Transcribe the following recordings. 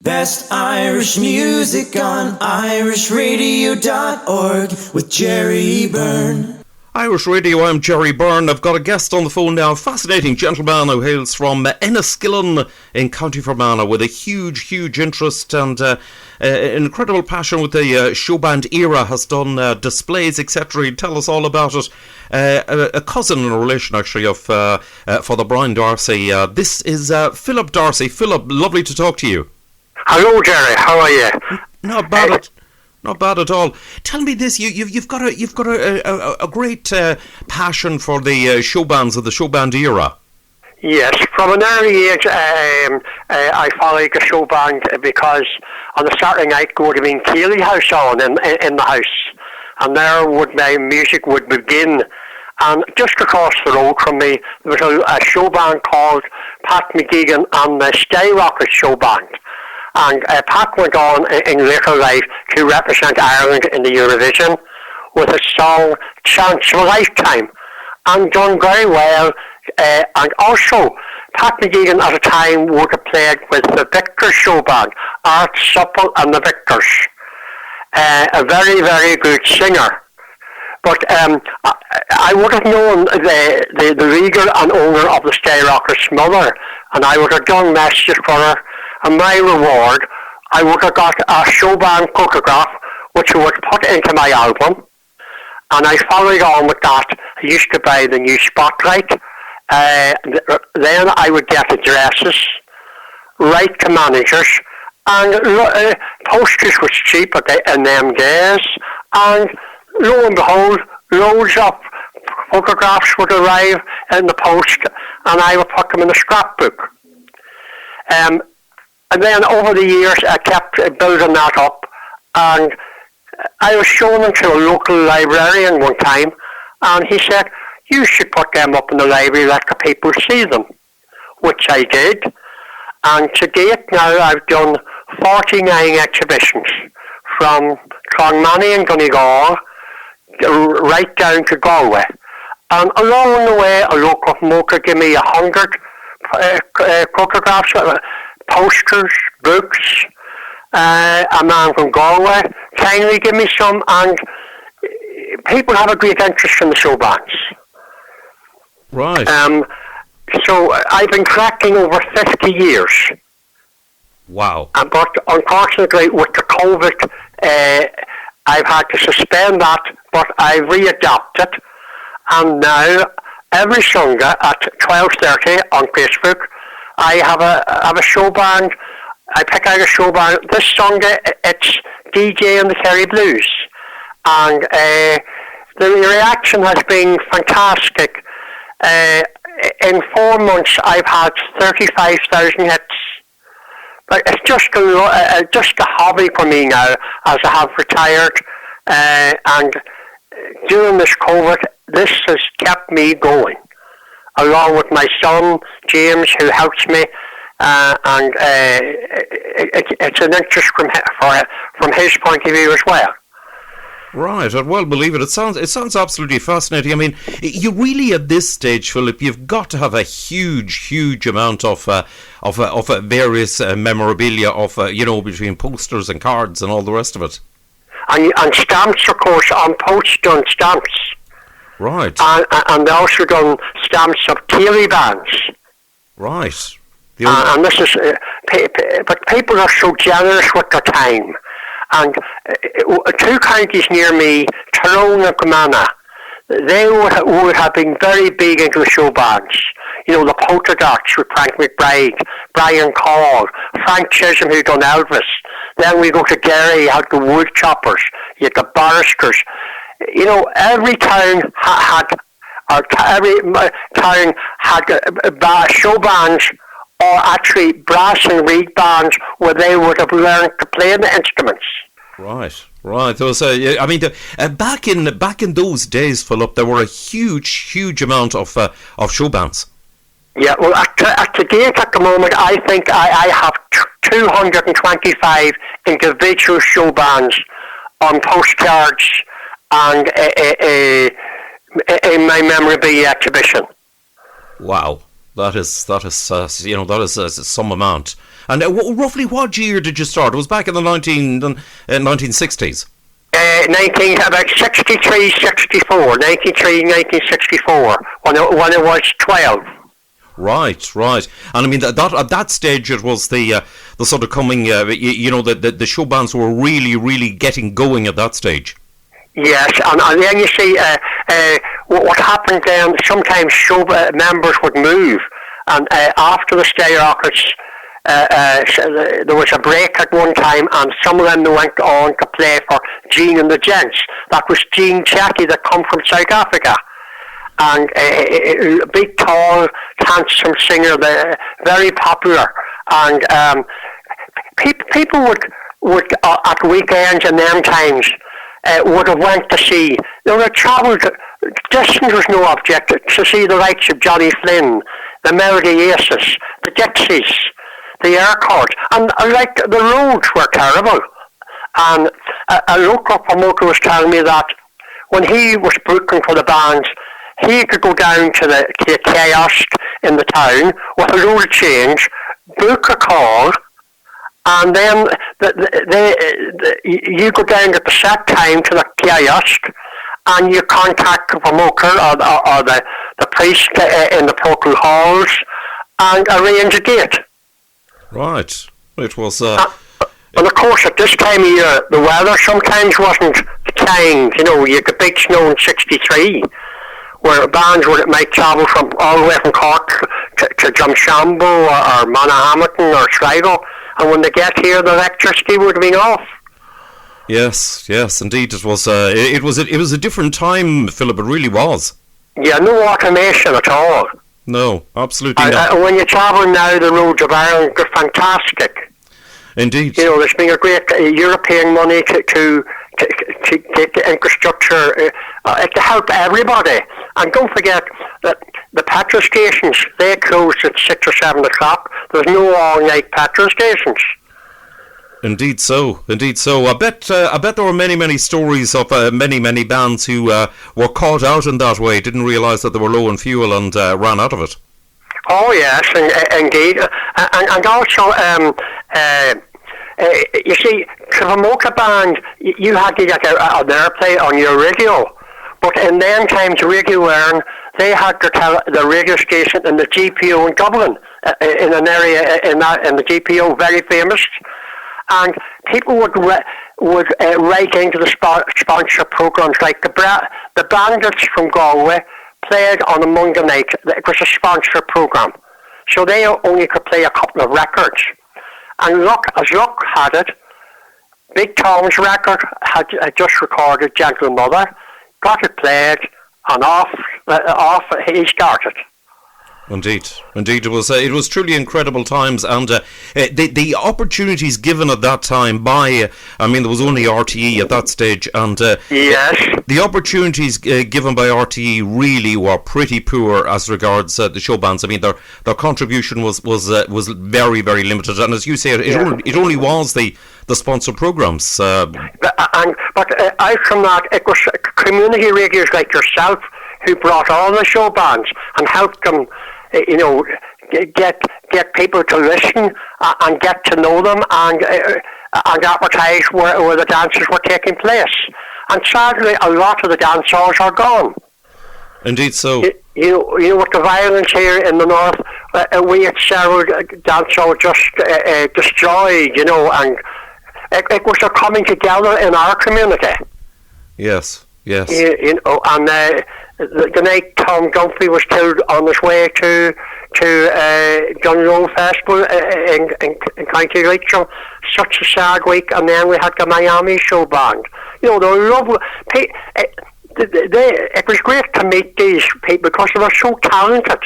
Best Irish music on irishradio.org with Jerry Byrne. Irish Radio, I'm Jerry Byrne. I've got a guest on the phone now, a fascinating gentleman who hails from Enniskillen in County Fermanagh with a huge interest and an incredible passion with the Showband era, has done displays, etc. He'll tell us all about it. A cousin and a relation, actually, of Father Brian Darcy. This is Philip Darcy. Philip, lovely to talk to you. Hello, Jerry. How are you? Not bad at all. Tell me this: you've got a great passion for the show bands of the Showband era. Yes, from an early age, I followed the show band because on a Saturday night, go to Mean Keeley House on in the house, and there my music would begin. And just across the road from me, there was a show band called Pat McGeegan and the Skyrocket Show Band. And Pat went on in later life to represent Ireland in the Eurovision with a song Chance of a Lifetime, and done very well. And also, Pat McGeegan at the time would have played with the Victors Show Band, Art Supple and the Victors. A very, very good singer. But I would have known the leader and owner of the Skyrocket's mother, and I would have done messages for her. And my reward, I would have got a Showband photograph, which I would put into my album. And I followed on with that. I used to buy the new Spotlight. Then I would get addresses, write to managers, and posters was cheap in them days. And lo and behold, loads of photographs would arrive in the post, and I would put them in a scrapbook. And then over the years, I kept building that up, and I was showing them to a local librarian one time, and he said, you should put them up in the library, let the people see them, which I did. And to date now, I've done 49 exhibitions, from Clonmany and Donegal, right down to Galway. And along the way, a local moker gave me 100 photographs, posters, books. A man from Galway kindly give me some, and people have a great interest in the show bands. Right. So I've been tracking over 50 years. Wow. But unfortunately, with the COVID, I've had to suspend that, but I've readapted, and now every Sunday at 12:30 on Facebook, I have a show band. I pick out a show band. This Sunday, it's DJ and the Kerry Blues. And the reaction has been fantastic. In 4 months, I've had 35,000 hits. But it's just a hobby for me now, as I have retired. And during this COVID, this has kept me going, along with my son, James, who helps me, and it's an interest from his point of view as well. Right, I'd well believe it. It sounds absolutely fascinating. I mean, you really, at this stage, Philip, you've got to have a huge amount of various memorabilia between posters and cards and all the rest of it. And stamps, of course, on post done stamps. Right. And they also done stamps of Keeley bands. Right. And this is, but people are so generous with their time. And two counties near me, Tyrone and Fermanagh, they would have been very big into show bands. You know, the Polter Dots with Frank McBride, Brian Call, Frank Chisholm who done Elvis. Then we go to Derry, you had the Wood Choppers, you had the Barristers. You know, every town had show bands, or actually brass and reed bands, where they would have learned to play the instruments. Right. Those, back in those days, Philip, there were a huge amount of show bands. Yeah, well, at the date at the moment, I think I have 225 individual show bands on postcards and in my memorabilia exhibition. Wow. That is some amount. And roughly what year did you start? It was back in the 1960s. About 63, 64, 93, 1964, when it was 12. Right. And I mean, that at that stage, it was the sort of coming, the show bands were really getting going at that stage. Yes, and then you see what happened then, sometimes show members would move, and after the Skyrockets, there was a break at one time, and some of them went on to play for Gene and the Gents. That was Gene Jackie that come from South Africa. And a big, tall, handsome singer, very popular. And people would at weekends and them times would have went to see. They would have travelled. Distance was no object to see the likes of Johnny Flynn, the Melody Aces, the Dixies, the Aircords, and like the roads were terrible. And a local promoter was telling me that when he was booking for the bands, he could go down to the kiosk in the town with a load of change, book a call, and then you go down at the set time to the kiosk, and you contact the promoter or the priest in the parochial halls and arrange a date. Right. It was... And of course, at this time of year, the weather sometimes wasn't kind. You get big snow in 63, where bands might travel from all the way from Cork to Drumshambo or Monaghamilton or Sligo, and when they get here, the electricity would have been off. Yes, indeed, it was. It was a different time, Philip. It really was. Yeah, no automation at all. No, absolutely not. When you travel now, the roads of Ireland are fantastic. Indeed. There's been a great European money to get the infrastructure to help everybody. And don't forget that the petrol stations, they close at 6 or 7 o'clock. There's no all-night petrol stations. Indeed so. I bet there were many stories of many bands who were caught out in that way, didn't realise that they were low on fuel and ran out of it. Oh yes, indeed, and also you see, to promote a band, you had to get an airplay on your radio. But in them times, Radio Ireland, they had to tell the radio station in the GPO in Dublin, in an area in the GPO, very famous, and people would write into the sponsor programs like the Bandits from Galway played on a Monday night. It was a sponsor program, so they only could play a couple of records. And as luck had it, Big Tom's record had just recorded Gentle Mother, got it played, and off he started. Indeed, it was truly incredible times, and the opportunities given at that time by, there was only RTE at that stage, and yes, the opportunities given by RTE really were pretty poor as regards the show bands. Their contribution was very limited, and as you say, it only was the sponsored programs. But out from that, it was community radios like yourself who brought all the show bands and helped them, get people to listen and get to know them and advertise where the dances were taking place. And sadly, a lot of the dance halls are gone. Indeed so. With the violence here in the north, we had several dance halls just destroyed, and it was a coming together in our community. Yes. And the night Tom Dunphy was killed on his way to Dunroe Festival in County Leitrim, such a sad week. And then we had the Miami show band. They were lovely. It was great to meet these people because they were so talented.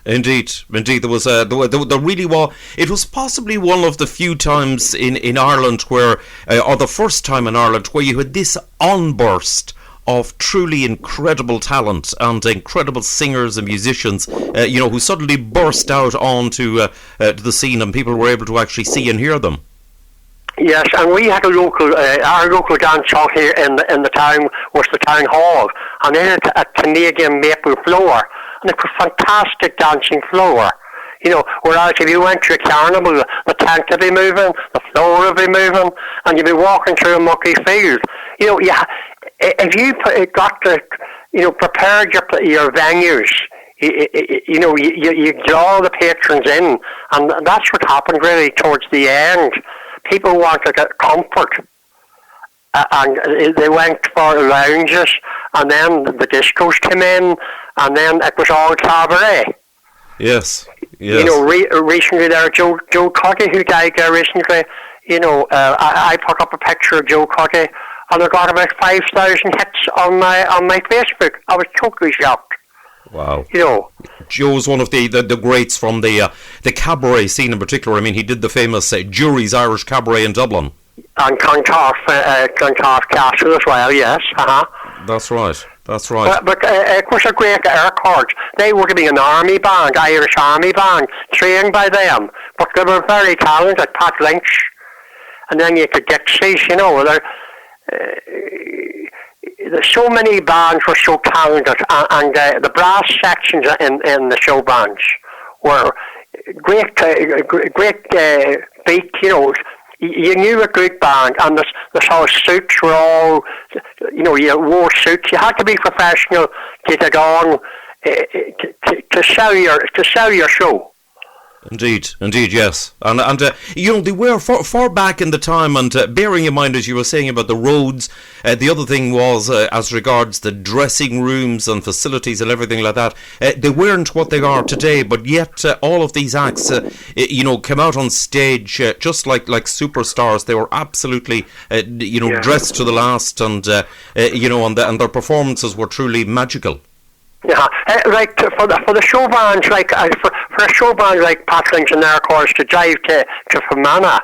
Indeed, there was there really was. It was possibly one of the few times in Ireland where, or the first time in Ireland where you had this onburst of truly incredible talent and incredible singers and musicians, who suddenly burst out onto the scene, and people were able to actually see and hear them. Yes, and we had our local dance hall here in the town was the town hall, and it had a Canadian maple floor, and it was a fantastic dancing floor. Whereas if you went to a carnival, the tent would be moving, the floor would be moving, and you'd be walking through a mucky field. If you got to, prepared your venues, you draw the patrons in, and that's what happened really towards the end. People wanted comfort, and they went for lounges, and then the discos came in, and then it was all cabaret. Yes. Recently there, Joe Cuddy, who died there recently, I put up a picture of Joe Cuddy, and I got about 5,000 hits on my Facebook. I was totally shocked. Wow. Joe's one of the greats from the cabaret scene in particular. I mean, he did the famous Jury's Irish Cabaret in Dublin. And Clontarf Castle as well, yes. That's right. But it was a great record. They would have been an army band, Irish army band, trained by them. But they were very talented, Pat Lynch. And then you could Dixies, there's so many bands were so talented, and the brass sections in the show bands were great beat. You knew a good band, and the sort of suits were all, you wore suits. You had to be professional to get on to sell your show. Indeed, yes. And they were far back in the time, and bearing in mind, as you were saying about the roads, the other thing was, as regards the dressing rooms and facilities and everything like that, they weren't what they are today, but yet all of these acts, came out on stage just like superstars. They were absolutely, dressed to the last, and, and their performances were truly magical. Yeah, for the show bands, for a show band like Pat Lynch and their course to drive to Fermanagh,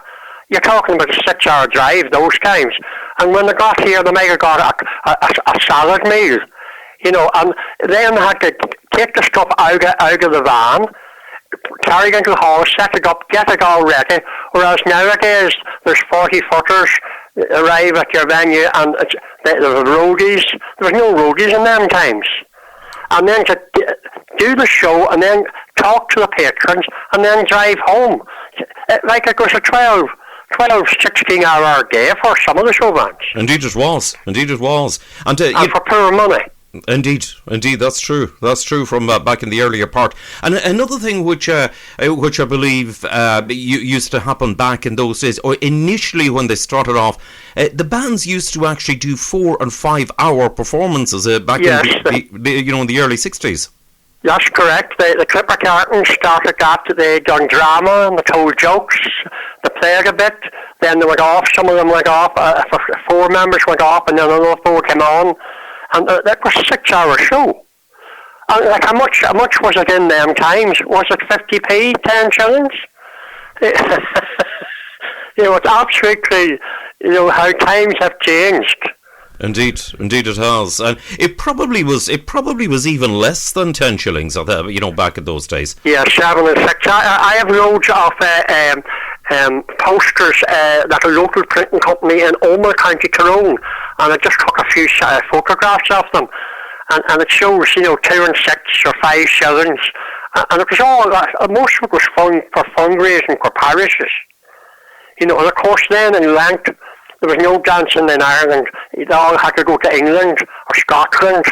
you're talking about a 6-hour drive those times. And when they got here, they might have got a salad meal, and then had to take the stuff out of the van, carry it into the hall, set it up, get it all ready. Whereas nowadays, there's 40-footers arrive at your venue, and there were roadies. There was no roadies in them times. And then to do the show, and then talk to the patrons, and then drive home. Like it was a 12, 16-hour day for some of the show bands. Indeed it was. And for poor money. Indeed, that's true from back in the earlier part. And another thing which I believe used to happen back in those days, or initially when they started off, the bands used to actually do 4 and 5 hour performances back in the early 60s. That's correct. The Clipper Cartons started that. They done drama and they told jokes. They played a bit. Then they went off. Some of them went off. 4 members went off, and then another 4 came on. And that was a 6-hour show. And how much was it in them times? Was it 50p, 10 shillings? It's absolutely, how times have changed. Indeed it has, and it probably was even less than 10 shillings, back in those days. Yeah, 7 and 6. I have loads of posters that a local printing company in Omagh, County Tyrone, and I just took a few photographs of them, and it shows 2 and 6 or 5 shillings, and it was all most of it was for fundraising for parishes, and of course then in Lent there was no dancing in Ireland. They all had to go to England or Scotland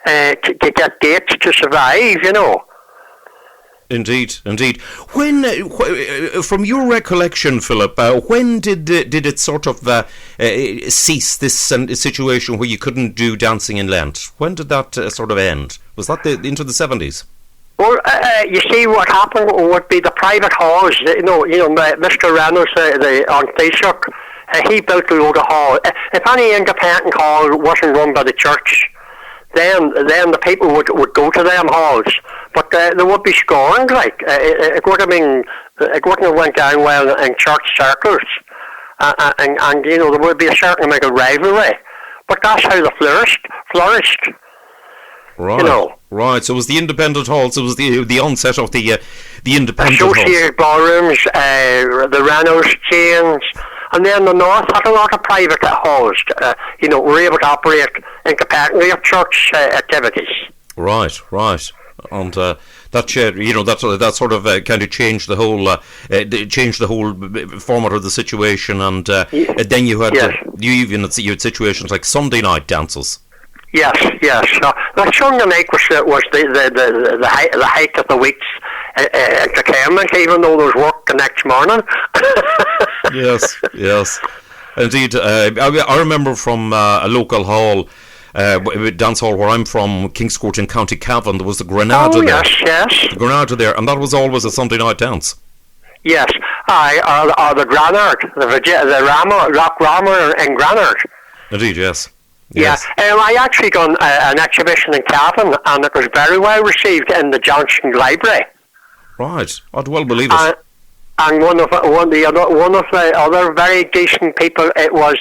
to get dates to survive, Indeed. When, from your recollection, Philip, when did it sort of cease, this situation where you couldn't do dancing in Lent? When did that sort of end? Was that into the 70s? Well, you see, what happened would be the private halls. Mr. Reynolds, on Taoiseach, he built a load of halls. If any independent hall wasn't run by the church, then the people would go to them halls. But they would be scorned. It wouldn't have went down well in church circles, and there would be a certain amount of rivalry. But that's how they flourished. Right. Right. So it was the independent halls. It was the onset of the independent associated ballrooms, the Reynolds chains. And then the North had a lot of private halls, were able to operate independently of church activities. Right. And That that sort of kind of changed the whole format of the situation, and then you had you had situations like Sunday night dances. Yes. The Sunday night was the height of the week's entertainment, even though there was work the next morning. yes, indeed. I remember from a local hall. Dance hall where I'm from, Kingscourt in County Cavan, there was the Granada there. Yes. The Granada there, and that was always a Sunday night dance. Yes, or the Granard, the Rock Rammer in Granard. Indeed, yes. Yeah, I actually done an exhibition in Cavan, and it was very well received in the Johnson Library. Right, I'd well believe it. And one of the other very decent people, it was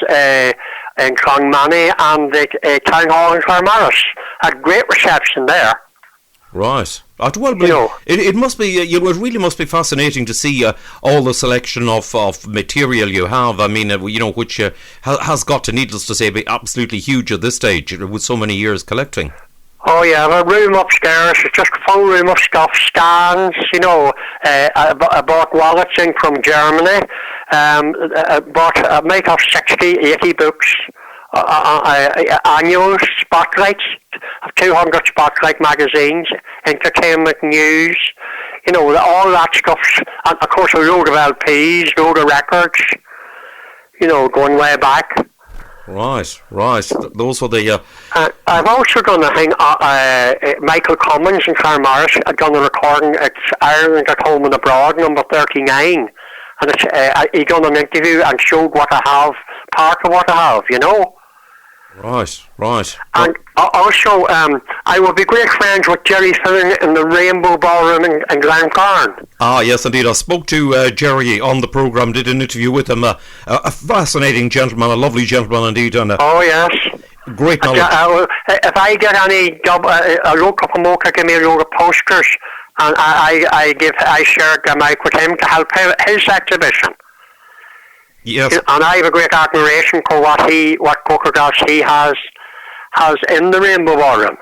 in Clongmanny and the Town Hall in Claremorris. Had great reception there. Right. I'd well believe it must be. It really must be fascinating to see all the selection of material you have. I mean, which has got to, needless to say, be absolutely huge at this stage with so many years collecting. Oh yeah, the room upstairs is just a full room of stuff, stands, I bought wallets in from Germany, I might have 60, 80 books, annual spotlights, 200 spotlight magazines, entertainment news, all that stuff, and of course a load of LPs, load of records, going way back. Right. Those were the. I've also done a thing. Michael Cummins in Claremorris. I've done a recording. It's Ireland at Home and Abroad, number 39, and he done an interview and showed what I have, part of what I have. Right. And also, I will be great friends with Jerry Fillon in the Rainbow Ballroom in Glencairn. Ah, yes, indeed. I spoke to Jerry on the programme, did an interview with him. A fascinating gentleman, a lovely gentleman indeed. And oh, yes. Great knowledge. If I get any job, a local promoter give me a load of posters, and I share the mic with him to help his exhibition. Yes. And I have a great admiration for what photographs he has in the Rainbow Ballroom.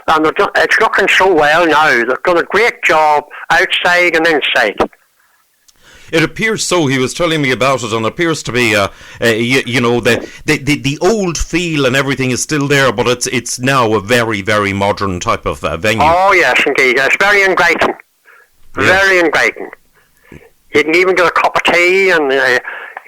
And it's looking so well now. They've done a great job outside and inside. It appears so. He was telling me about it, and it appears to be, the old feel and everything is still there, but it's now a very, very modern type of venue. Oh yes, indeed. It's very inviting. Very inviting. You can even get a cup of tea, and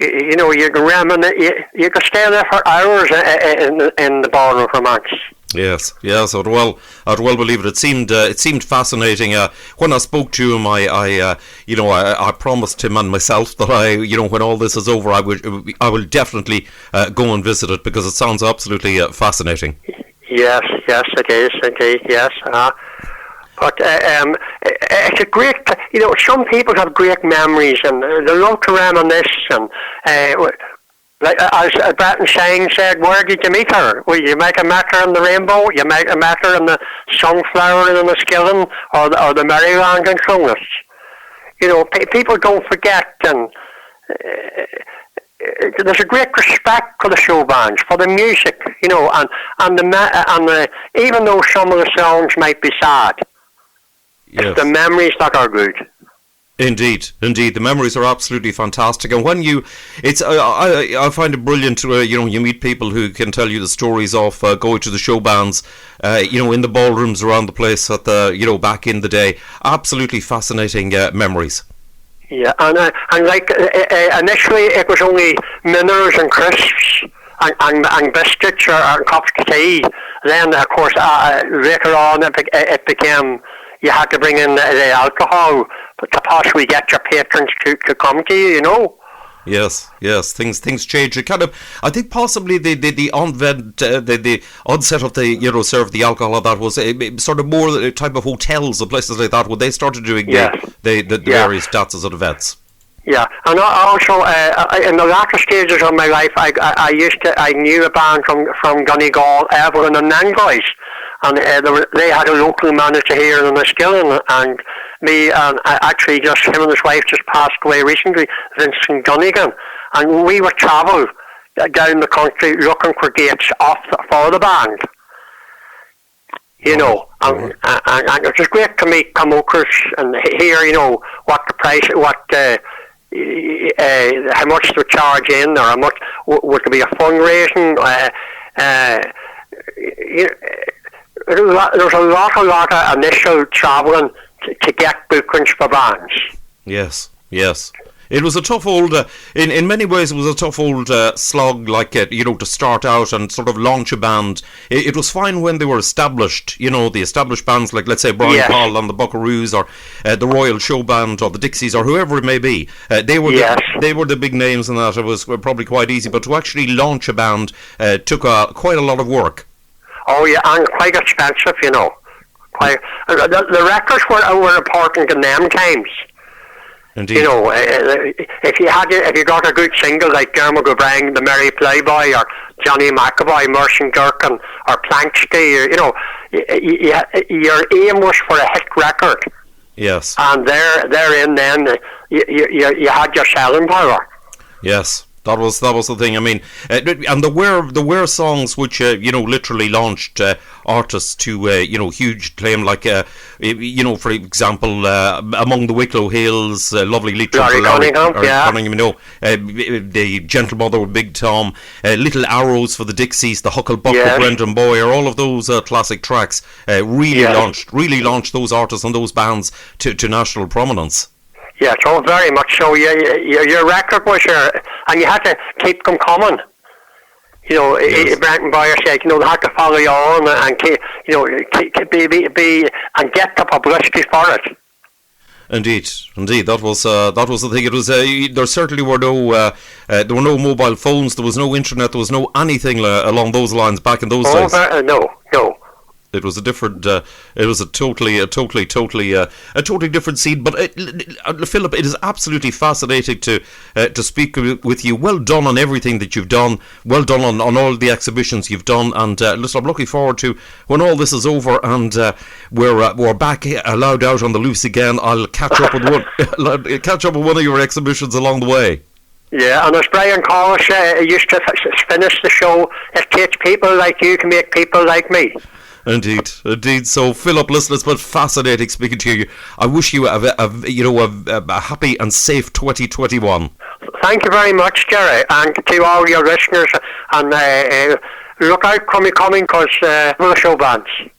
you can reminisce. You can stay there for hours in the ballroom for months. Yes, I'd well believe it. It seemed fascinating. When I spoke to him, I promised him and myself that when all this is over, I will definitely go and visit it, because it sounds absolutely fascinating. Yes, it is indeed. Yes, but it's a great. Some people have great memories, and they love to reminisce. And like as Bretton Shine said, where did you meet her? Well, you might have met her in the Rainbow, you might have met her in the Sunflower in the Skillen, or the Merry-Round in Clonus. People don't forget, and there's a great respect for the show bands, for the music, and even though some of the songs might be sad, it's the memories that are good. Indeed, the memories are absolutely fantastic, and when I find it brilliant to you meet people who can tell you the stories of going to the show bands, in the ballrooms around the place at the back in the day. Absolutely fascinating memories. Yeah, and like initially it was only minnows and crisps and biscuits or cups of tea. Then of course later on it became, you had to bring in the alcohol to possibly get your patrons to come to you, Yes, things change. It kind of, I think possibly the onset of the serve the alcohol, that was sort of more the type of hotels and places like that, where they started doing the various dances at events. Yeah, and also in the latter stages of my life, I knew a band from Donegal, Evelyn and Nangoys, and they had a local manager here in Enniskillen, and me and actually just him and his wife just passed away recently, Vincent Dunnigan, and we would travel down the country looking for dates for the band, And it was great to meet promoters and hear, what the price, how much to charge in, or how much would there be a fundraising. There was a lot of initial travelling to get bookings for bands. Yes. It was a tough old, in many ways it was a tough old slog, like, to start out and sort of launch a band. It was fine when they were established, the established bands like, let's say, Brian Paul and the Buckaroos, or the Royal Showband, or the Dixies, or whoever it may be. They were the big names in that. It was probably quite easy, but to actually launch a band took quite a lot of work. Oh yeah, and quite expensive, Quite, the records were important in them times. Indeed. If you got a good single like Dermot O'Brien, The Merry Playboy, or Johnny McAvoy, Merchant Gherkin, or Planksky, your aim was for a hit record. Yes. And therein then you had your selling power. Yes. That was the thing. I mean, and there were songs which literally launched artists to huge acclaim, like for example, Among the Wicklow Hills, Lovely Leitrim, Cunningham, the Gentle Mother with Big Tom, Little Arrows for the Dixies, the Hucklebuck with Brendan Boyer, all of those classic tracks really launched those artists and those bands to national prominence. Yeah, so very much so. Your record was and you had to keep them coming. Brendan Boyer said, they had to follow you on and keep, be and get the publicity for it. Indeed, that was the thing. It was there certainly were no mobile phones, there was no internet, there was no anything along those lines back in those days. No. It was a different. It was a totally different scene. But Philip, it is absolutely fascinating to speak with you. Well done on everything that you've done. Well done on all the exhibitions you've done. And listen, I'm looking forward to when all this is over and we're back allowed out on the loose again. I'll catch up with one of your exhibitions along the way. Yeah, and as Brian Collins used to finish the show, it takes people like you to make people like me. Indeed. So, Philip, listen, it's been fascinating speaking to you. I wish you a happy and safe 2021. Thank you very much, Jerry, and to all your listeners. And look out, coming, because we're the Showbands.